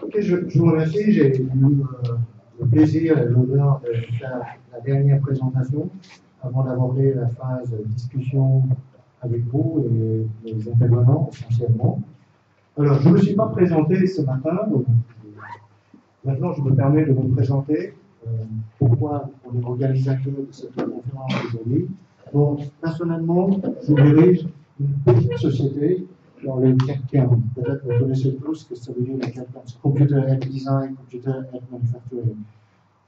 Ok, je vous remercie. J'ai eu le plaisir et l'honneur de faire la dernière présentation avant d'aborder la phase discussion avec vous et les intervenants essentiellement. Alors, je ne me suis pas présenté ce matin, donc maintenant je me permets de me présenter. Pourquoi on est organisateur de cette conférence aujourd'hui. Donc, personnellement, je dirige une petite société dans le CAC 40. Peut-être que vous connaissez tous ce que ça veut dire le CAC 40. Computer Aided Design, Computer Aided Manufacturing.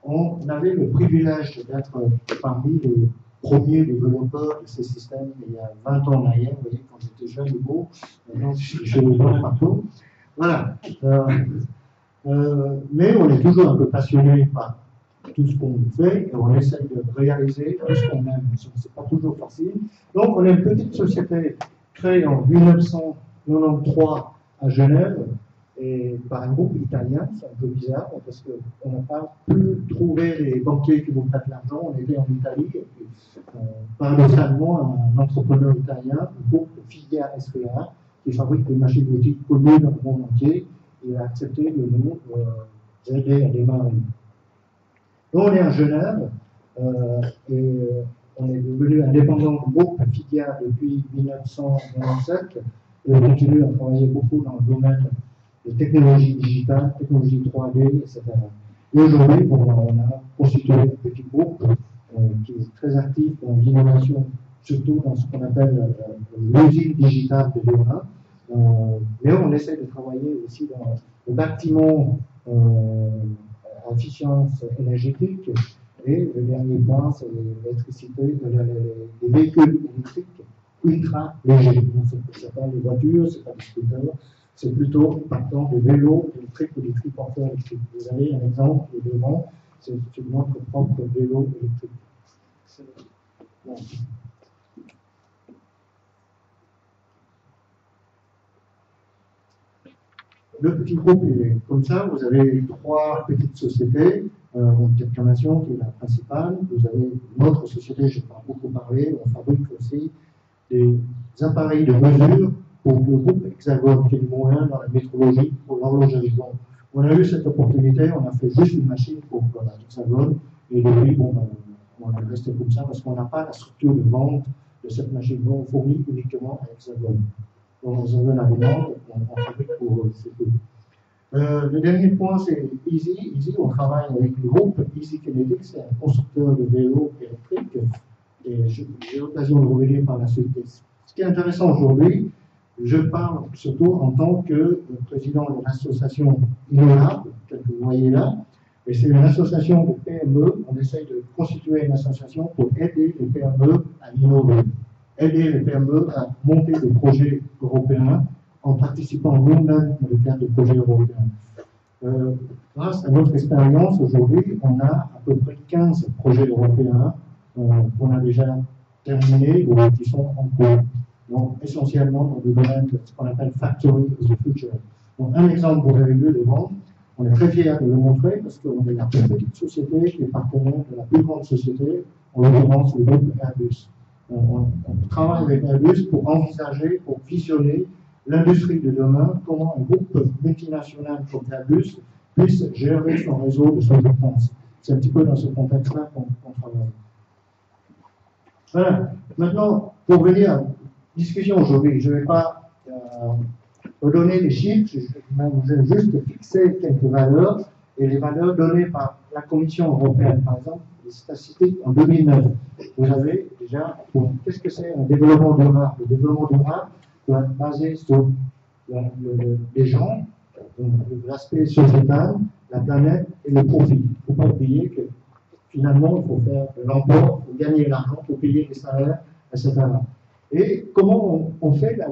On avait le privilège d'être parmi les premiers développeurs de ces systèmes il y a 20 ans en arrière. Vous voyez, quand j'étais jeune et beau, maintenant je le vois partout. Voilà. Mais on est toujours un peu passionné par tout ce qu'on fait et on essaye de réaliser tout ce qu'on aime. Ce n'est pas toujours facile. Donc, on est une petite société créée en 1993 à Genève et par un groupe italien. C'est un peu bizarre parce qu'on n'a pas pu trouver les banquiers qui nous prêtent l'argent. On était en Italie et puis, paradoxalement, un entrepreneur italien, le groupe Figia SPA, qui fabrique des machines boutiques connues dans le monde entier, il a accepté de nous aider à démarrer. Nous, on est à Genève et on est devenu indépendant du groupe Figia depuis 1997 et on continue à travailler beaucoup dans le domaine des technologies digitales, technologies 3D, etc. Et aujourd'hui, on a constitué un petit groupe qui est très actif dans l'innovation, surtout dans ce qu'on appelle l'usine digitale de demain. Mais on essaie de travailler aussi dans le bâtiment à efficience énergétique. Et le dernier point, c'est l'électricité, les véhicules électriques ultra légers. Ce n'est pas les voitures, ce n'est pas les scooters, c'est plutôt partant de vélos électriques ou des triporteurs électriques. Vous avez un exemple devant, c'est notre propre vélo électrique. Bon. Le petit groupe est comme ça. Vous avez 3 petites sociétés. Capcanation qui est la principale. Vous avez une autre société, je n'ai pas beaucoup parlé. On fabrique aussi des appareils de mesure pour le groupe Hexagone, qui est numéro 1 dans la métrologie pour l'horlogerie. Donc, on a eu cette opportunité. On a fait juste une machine pour Hexagone. Et depuis, on est resté comme ça parce qu'on n'a pas la structure de vente de cette machine. On fournit uniquement à Hexagone. Donc, Hexagone a des demandes, on fabrique pour ces trucs. Le dernier point, c'est Easy. Easy, on travaille avec le groupe Easy Kinetics, c'est un constructeur de vélos électriques. Et j'ai l'occasion de revenir par la suite. Ce qui est intéressant aujourd'hui, je parle surtout en tant que président de l'association Innolab, que vous voyez là. Et c'est une association de PME. On essaye de constituer une association pour aider les PME à innover, aider les PME à monter des projets européens en participant nous-mêmes dans le cadre de projets européens. Grâce à notre expérience, aujourd'hui, on a à peu près 15 projets européens qu'on a déjà terminés ou qui sont en cours. Donc, essentiellement dans le domaine de ce qu'on appelle Factory of the Future. Donc, un exemple, vous avez vu devant, on est très fiers de le montrer parce qu'on est la plus petite société qui est partenaire de la plus grande société, en l'occurrence le groupe Airbus. On travaille avec Airbus pour envisager, pour visionner l'industrie de demain, comment un groupe multinational comme Airbus puisse gérer son réseau de sous-traitance. C'est un petit peu dans ce contexte-là qu'on travaille. Voilà. Maintenant, pour venir à la discussion aujourd'hui, je ne vais pas vous donner les chiffres, je vais juste fixer quelques valeurs, et les valeurs données par la Commission européenne, par exemple, les statistiques en 2009. Vous avez déjà, qu'est-ce que c'est un développement durable? Le développement durable doit être basé sur les gens, l'aspect sociétal, la planète et le profit. Il ne faut pas oublier que finalement, il faut faire de l'emploi, il faut gagner de l'argent, il faut payer les salaires, etc. Et comment on fait la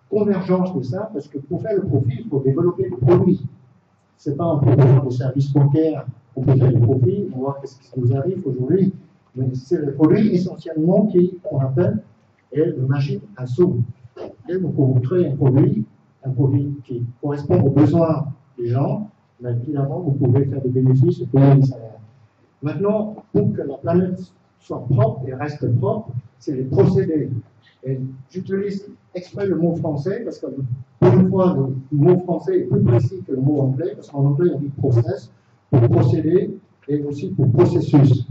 convergence de ça? Parce que pour faire le profit, il faut développer le produit. Ce n'est pas en proposant des services bancaires qu'on peut faire le profit, on va voir ce qui nous arrive aujourd'hui, mais c'est le produit essentiellement qu'on appelle une machine à sous. Et vous pouvez créer un produit qui correspond aux besoins des gens, mais finalement, vous pouvez faire des bénéfices et payer des salaires. Maintenant, pour que la planète soit propre et reste propre, c'est les procédés. Et j'utilise exprès le mot français parce que pour une fois, le mot français est plus précis que le mot anglais, parce qu'en anglais, on dit process pour procédé et aussi pour processus.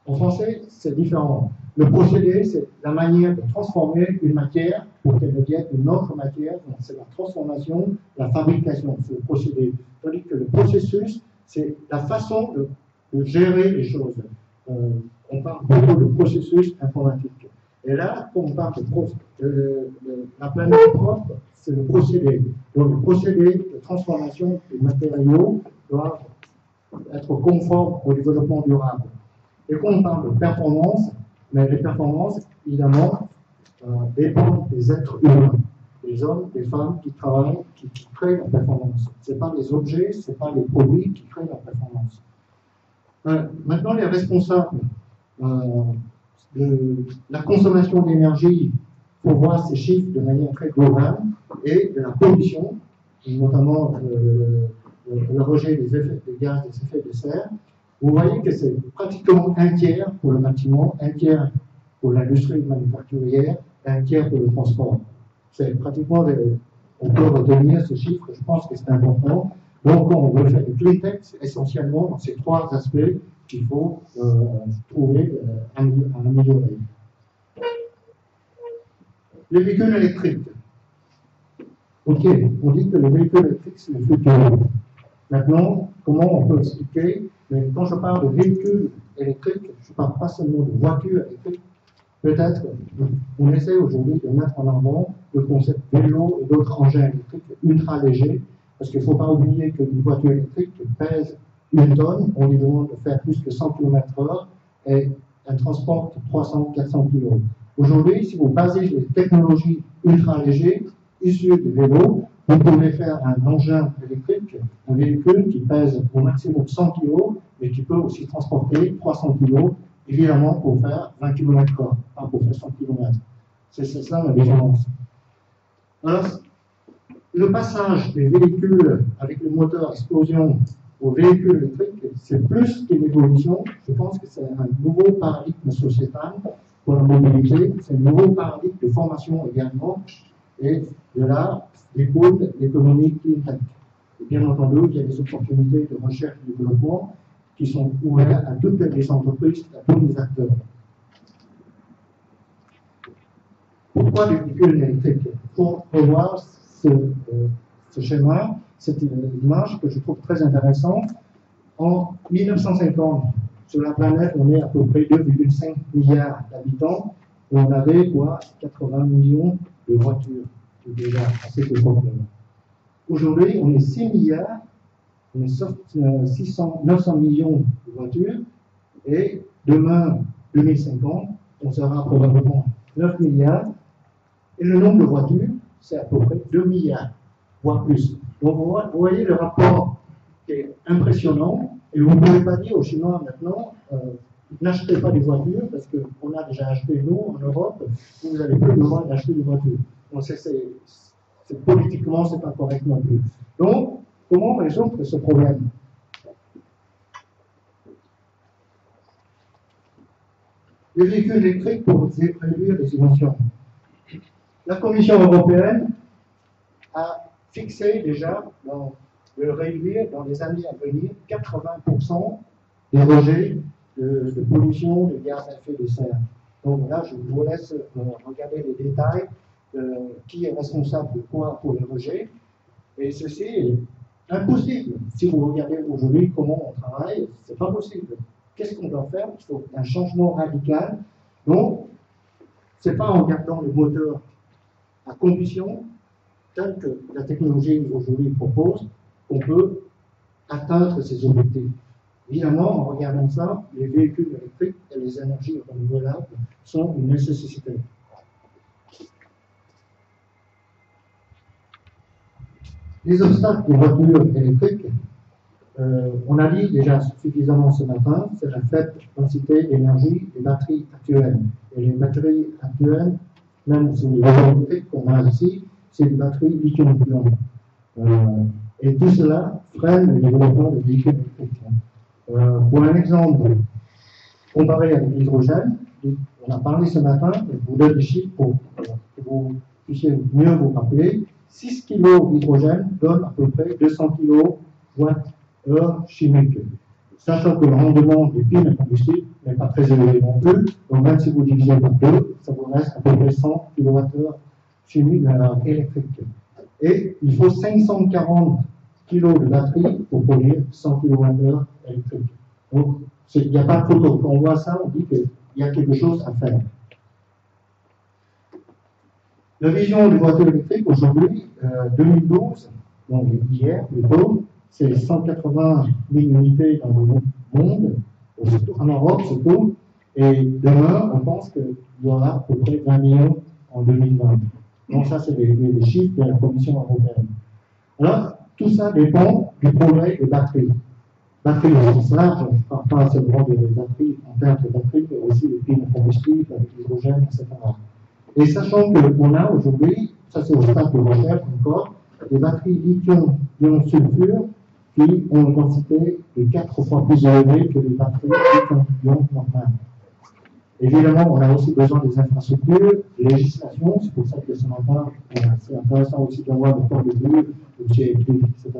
En français, c'est différent. Le procédé, c'est la manière de transformer une matière pour qu'elle devienne une autre matière. Donc, c'est la transformation, la fabrication, c'est le procédé. Tandis que le processus, c'est la façon de gérer les choses. On parle beaucoup de processus informatique. Et là, quand on parle de la planète propre, c'est le procédé. Donc, le procédé de transformation des matériaux doit être conforme au développement durable. Et quand on parle de performance, mais les performances, évidemment, dépendent des êtres humains, des hommes, des femmes qui travaillent, qui créent la performance. Ce n'est pas les objets, ce n'est pas les produits qui créent la performance. Maintenant, les responsables de la consommation d'énergie, il faut voir ces chiffres de manière très globale, et de la pollution, notamment le rejet des gaz des effets de serre. Vous voyez que c'est pratiquement un tiers pour le bâtiment, un tiers pour l'industrie manufacturière, et un tiers pour le transport. C'est pratiquement, on peut retenir ce chiffre, je pense que c'est important. Donc, quand on veut faire du clean tech, c'est essentiellement dans ces trois aspects qu'il faut trouver à améliorer. Les véhicules électriques. Ok, on dit que le véhicule électrique, c'est le futur. Maintenant, comment on peut expliquer? Mais quand je parle de véhicules électriques, je ne parle pas seulement de voitures électriques. Peut-être on essaie aujourd'hui de mettre en avant le concept vélo et d'autres engins électriques ultra légers, parce qu'il ne faut pas oublier qu'une voiture électrique pèse 1 tonne, on lui demande de faire plus que 100 km/h et elle transporte 300-400 kg. Aujourd'hui, si vous basez les technologies ultra légers issues du vélo, vous pouvez faire un engin électrique, un véhicule qui pèse au maximum 100 kg, mais qui peut aussi transporter 300 kg, évidemment pour faire 20 km/h, pas pour faire 100 km. C'est ça la différence. Alors, le passage des véhicules avec le moteur explosion aux véhicules électriques, c'est plus qu'une évolution. Je pense que c'est un nouveau paradigme sociétal pour la mobilité, c'est un nouveau paradigme de formation également, et de là découle l'économie clean tech. Et bien entendu, il y a des opportunités de recherche et de développement qui sont ouvertes à toutes les entreprises, à tous les acteurs. Pourquoi les véhicules électriques? Pour revoir ce schéma, c'est une image que je trouve très intéressante. En 1950, sur la planète, on est à peu près 2,5 milliards d'habitants, et on avait 80 millions de voitures déjà à cette époque-là. Aujourd'hui, on est 6 milliards, on est 900 millions de voitures, et demain, 2050, on sera probablement 9 milliards, et le nombre de voitures, c'est à peu près 2 milliards, voire plus. Donc vous voyez le rapport qui est impressionnant, et vous ne pouvez pas dire aux Chinois maintenant, n'achetez pas des voitures, parce qu'on a déjà acheté, nous, en Europe, vous n'avez plus besoin d'acheter des voitures. Donc politiquement, ce n'est pas correct non plus. Donc, comment résoudre ce problème? Les véhicules électriques pour réduire les émissions. La Commission européenne a fixé déjà de réduire dans les années à venir 80% des rejets de pollution de gaz à effet de serre. Donc là, je vous laisse regarder les détails, qui est responsable de quoi pour les rejets. Et ceci est impossible. Si vous regardez aujourd'hui comment on travaille, c'est pas possible. Qu'est-ce qu'on doit faire? Il faut un changement radical. Donc, c'est pas en gardant le moteur à combustion, tel que la technologie aujourd'hui propose, qu'on peut atteindre ces objectifs. Évidemment, en regardant ça, les véhicules électriques et les énergies renouvelables sont une nécessité. Les obstacles des voitures électriques, on a dit déjà suffisamment ce matin, c'est la faible densité d'énergie des batteries actuelles. Et les batteries actuelles, même sur les voitures électriques qu'on a ici, c'est des batteries lithium-ion. Et tout cela freine le développement des véhicules électriques. Pour un exemple, comparé avec l'hydrogène, on a parlé ce matin, je vous donne des chiffres pour que vous puissiez mieux vous rappeler, 6 kg d'hydrogène donne à peu près 200 kWh chimiques. Sachant que le rendement des piles à combustible n'est pas très élevé non plus, donc même si vous divisez par 2, ça vous reste à peu près 100 kWh chimiques électriques. Et il faut 540 kg de batterie pour produire 100 kWh électriques. Donc, il n'y a pas de photo. Quand on voit ça, on dit qu'il y a quelque chose à faire. La vision des voitures électriques aujourd'hui, 2012, donc hier plutôt, c'est 180 000 unités dans le monde, en Europe surtout, et demain, on pense qu'il y aura à peu près 20 millions en 2020. Donc ça, c'est les chiffres de la Commission européenne. Alors, tout ça dépend du progrès des batteries. Batteries au sens large, je ne parle pas seulement des batteries en termes de batteries, mais aussi des piles de combustible, avec l'hydrogène, etc. Et sachant qu'on a aujourd'hui, ça c'est au stade de recherche encore, des batteries lithium-ion-sulfure qui ont une densité de 4 fois plus élevée que les batteries lithium-ion normales. Évidemment, on a aussi besoin des infrastructures, des législations, c'est pour ça que ce matin, c'est intéressant aussi d'avoir le point de vue du GFP, etc.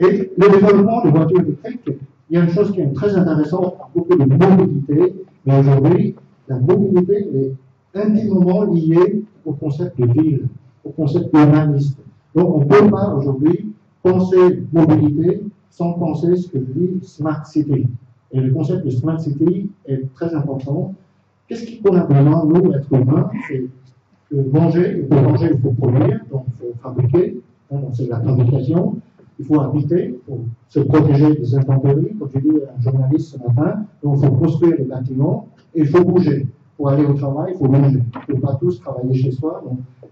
Et le développement des voitures électriques, il y a une chose qui est très intéressante, on parle beaucoup de mobilité, mais aujourd'hui, la mobilité est intimement liée au concept de ville, au concept d'urbaniste. Donc, on ne peut pas aujourd'hui penser mobilité sans penser ce que dit Smart City. Et le concept de Smart City est très important. Qu'est-ce qu'on a besoin, nous, êtres humains? C'est de manger, et pour manger, il faut produire, donc il faut fabriquer, donc c'est la fabrication. Il faut habiter, pour se protéger des intempéries, comme je dis à un journaliste ce matin. Donc il faut construire les bâtiments et il faut bouger. Pour aller au travail, il faut manger. Il ne faut pas tous travailler chez soi.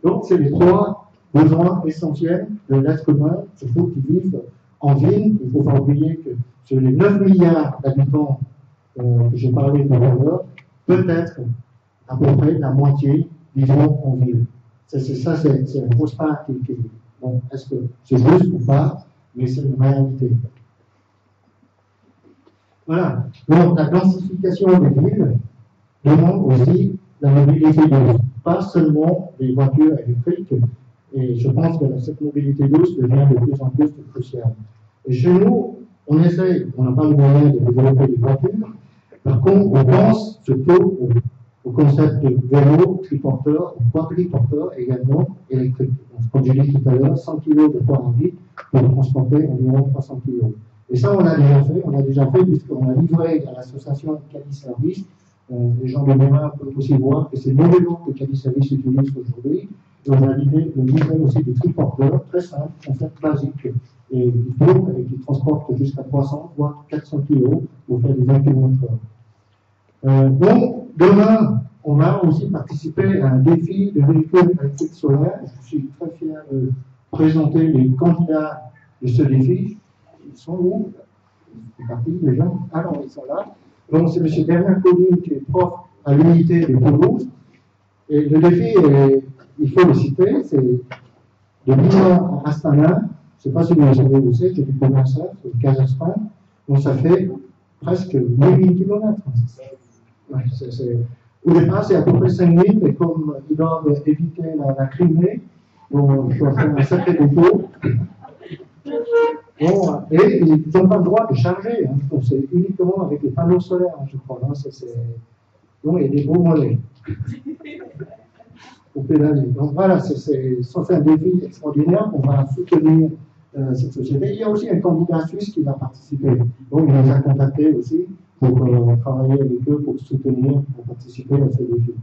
Donc c'est les 3 besoins essentiels de l'être humain, surtout qui vivent en ville. Il ne faut pas oublier que sur les 9 milliards d'habitants que j'ai parlé tout à l'heure, peut-être à peu près la moitié vivront en ville. C'est une grosse part qui bon, est-ce que c'est juste ou pas? Mais c'est une réalité. Voilà. Donc, la densification des villes demande aussi la mobilité douce, pas seulement les voitures électriques. Et je pense que cette mobilité douce devient de plus en plus cruciale. Et chez nous, on essaye, on n'a pas le moyen de développer des voitures. Par contre, on pense surtout au concept de vélo, triporteur, quadriporteur également électrique. Donc, comme je l'ai dit tout à l'heure, 100 kg de poids en vie pour transporter environ 300 kg. Et ça, on l'a déjà fait puisqu'on a livré à l'association Cali Service. Les gens de Mérin peuvent aussi voir que c'est nos vélos que Cali Service utilise aujourd'hui. Et on a livré aussi des triporteurs très simples, concept basique, et qui tournent et qui transportent jusqu'à 300 voire 400 kg pour faire des 20 km/h. Donc, demain, on va aussi participer à un défi de véhicules électriques solaires. Je suis très fier de présenter les candidats de ce défi. Ils sont où? Ils sont partis déjà. Alors, ils sont là. Donc, c'est M. Bernard Colline qui est prof à l'unité de Toulouse. Et le défi, il faut le citer, c'est de Milan à Astana. Je ne sais pas si vous savez où c'est, j'ai découvert ça, c'est le Kazakhstan. Donc, ça fait presque 1000 km. Ouais, au départ, c'est à peu près 5000, mais comme ils doivent éviter la Crimée, donc il faut faire un sacré dépôt. Bon, et ils n'ont pas le droit de charger, hein, donc c'est uniquement avec les panneaux solaires, je crois. Hein, donc il y a des beaux mollets au pédaler. Donc voilà, c'est un défi extraordinaire. On va soutenir cette société. Il y a aussi un candidat suisse qui va participer. Donc il nous a contactés aussi pour travailler avec eux, pour soutenir, pour participer à ce défi.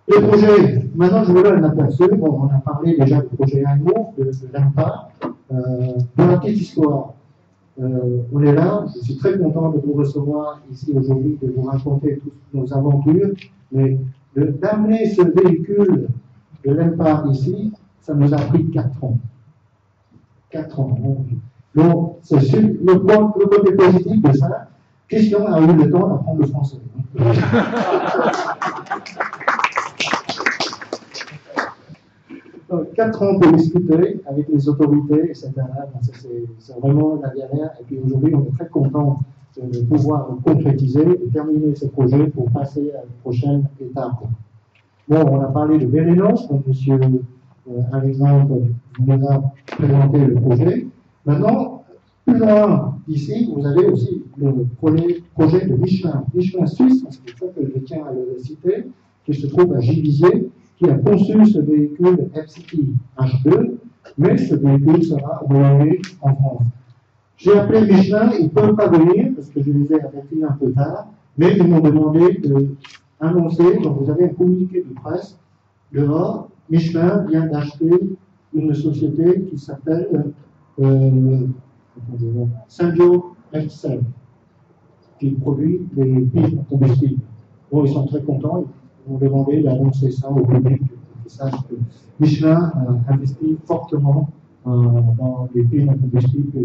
Les projets, maintenant je vous donne un aperçu. Bon, on a parlé déjà du projet AIMO, de l'IMPA. Pour la petite histoire, on est là, je suis très content de vous recevoir ici aujourd'hui, de vous raconter toutes nos aventures, mais d'amener ce véhicule de l'IMPA ici, ça nous a pris 4 ans. 4 ans. Donc, c'est le côté positif de ça. Christian a eu le temps d'apprendre le français. 4 ans pour discuter avec les autorités, etc. C'est vraiment la galère. Et puis aujourd'hui, on est très content de pouvoir concrétiser, de terminer ce projet pour passer à la prochaine étape. Bon, on a parlé de Bélénos, donc M. Alexandre nous a présenté le projet. Maintenant, plus loin ici, vous avez aussi le projet de Michelin. Michelin suisse, c'est pour ça que je tiens à le citer, qui se trouve à Givisiez, qui a conçu ce véhicule FCT H2, mais ce véhicule sera homologué en France. J'ai appelé Michelin, ils ne peuvent pas venir, parce que je les ai avertis un peu tard, mais ils m'ont demandé d'annoncer, donc vous avez un communiqué de presse, dehors, Michelin vient d'acheter une société qui s'appelle Symbio Excel, qui produit des piles combustibles. Bon, ils sont très contents, ils m'ont demandé d'annoncer ça au public, qu'ils sachent que Michelin a investi fortement dans les piles combustibles et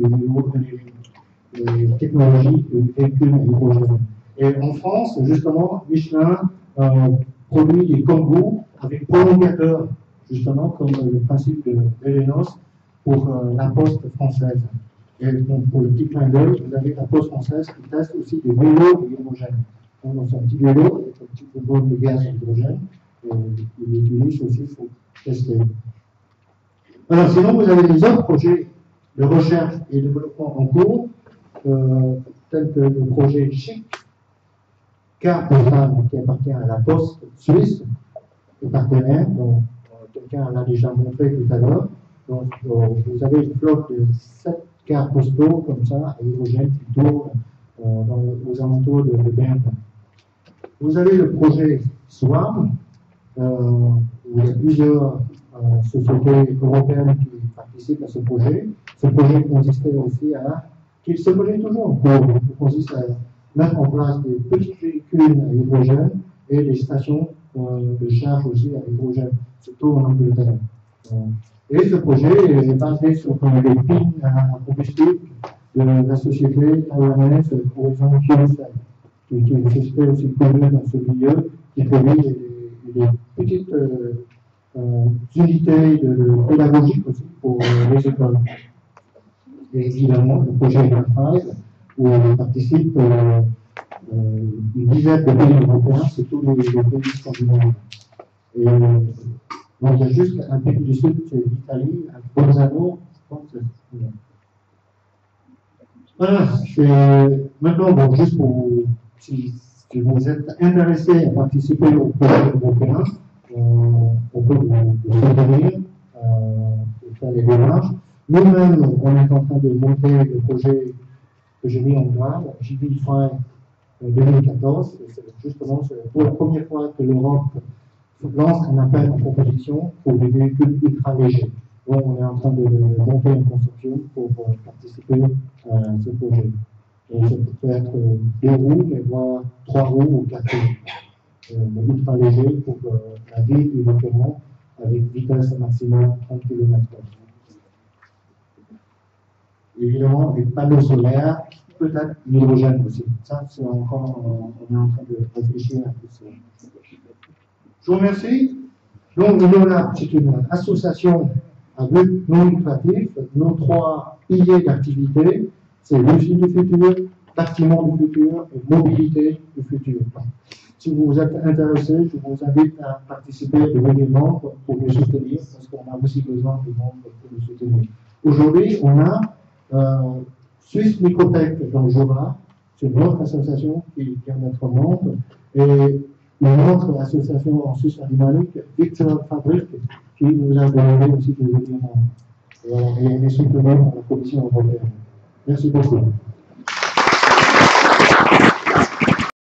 les technologies de véhicules à hydrogène. Et en France, justement, Michelin produit des Kangoo avec prolongateur, justement, comme le principe de Bélénos pour la poste française. Et donc, pour le petit clin d'œil, vous avez la poste française qui teste aussi des vélos à hydrogène. Donc, c'est un petit vélo avec un petit peu de gaz à hydrogène. Ils l'utilisent aussi pour tester. Alors, sinon, vous avez des autres projets de recherche et développement en cours, tels que le projet CHIC, carte postale qui appartient à la Poste suisse, le partenaire, dont quelqu'un l'a déjà montré tout à l'heure. Donc, vous avez une flotte de 7 cartes postaux comme ça, à hydrogène, qui tournent aux alentours de Berne. Vous avez le projet SWAM, où il y a plusieurs sociétés européennes qui participent à ce projet. Ce projet consistait aussi ce projet est toujours en cours, il consiste à mettre en place des petits véhicules à hydrogène et des stations de charge aussi à hydrogène, surtout en Angleterre. Et ce projet est basé sur les pines à combustible de la société taïwanaise Horizon Fuel Cell, qui est une société aussi connue dans ce milieu, qui produit des petites unités pédagogiques aussi pour les écoles. Et évidemment, le projet Greenfield, où participe une dizaine de pays européens, c'est tous les pays scandinaves. Et donc, il y a juste un pays du sud, c'est l'Italie, à Bolzano, je pense que c'est. Voilà, maintenant, bon, juste pour, si vous êtes intéressé à participer au projet européen, on peut vous soutenir et faire les démarches. Nous-mêmes, on est en train de monter le projet que j'ai mis en place, JB5 2014. C'est justement pour la première fois que l'Europe lance un appel en proposition pour des véhicules ultra légers. Donc, on est en train de monter une construction pour participer à ce projet. Et ça peut être 2 roues, mais voire 3 roues ou 4 roues. Mais ultra léger pour la ville du locement avec vitesse maximum 30 km/h. Évidemment, avec panneaux solaires, peut-être l'hydrogène aussi. Ça, c'est encore, on est en train de réfléchir à tout ça. Je vous remercie. Donc, l'IOLAB, c'est une association à but non lucratif. Nos 3 piliers d'activité, c'est l'usine du futur, bâtiment du futur et mobilité du futur. Si vous êtes intéressé, je vous invite à participer et devenir membre pour nous soutenir, parce qu'on a aussi besoin de membres pour nous soutenir. Aujourd'hui, on a Suisse Microtech dans le Jura, c'est une autre association qui vient d'être membre, et une autre association en Suisse alémanique, Victor Fabric, qui nous a demandé aussi de devenir membre. Et on est soutenu par la Commission européenne. Merci beaucoup.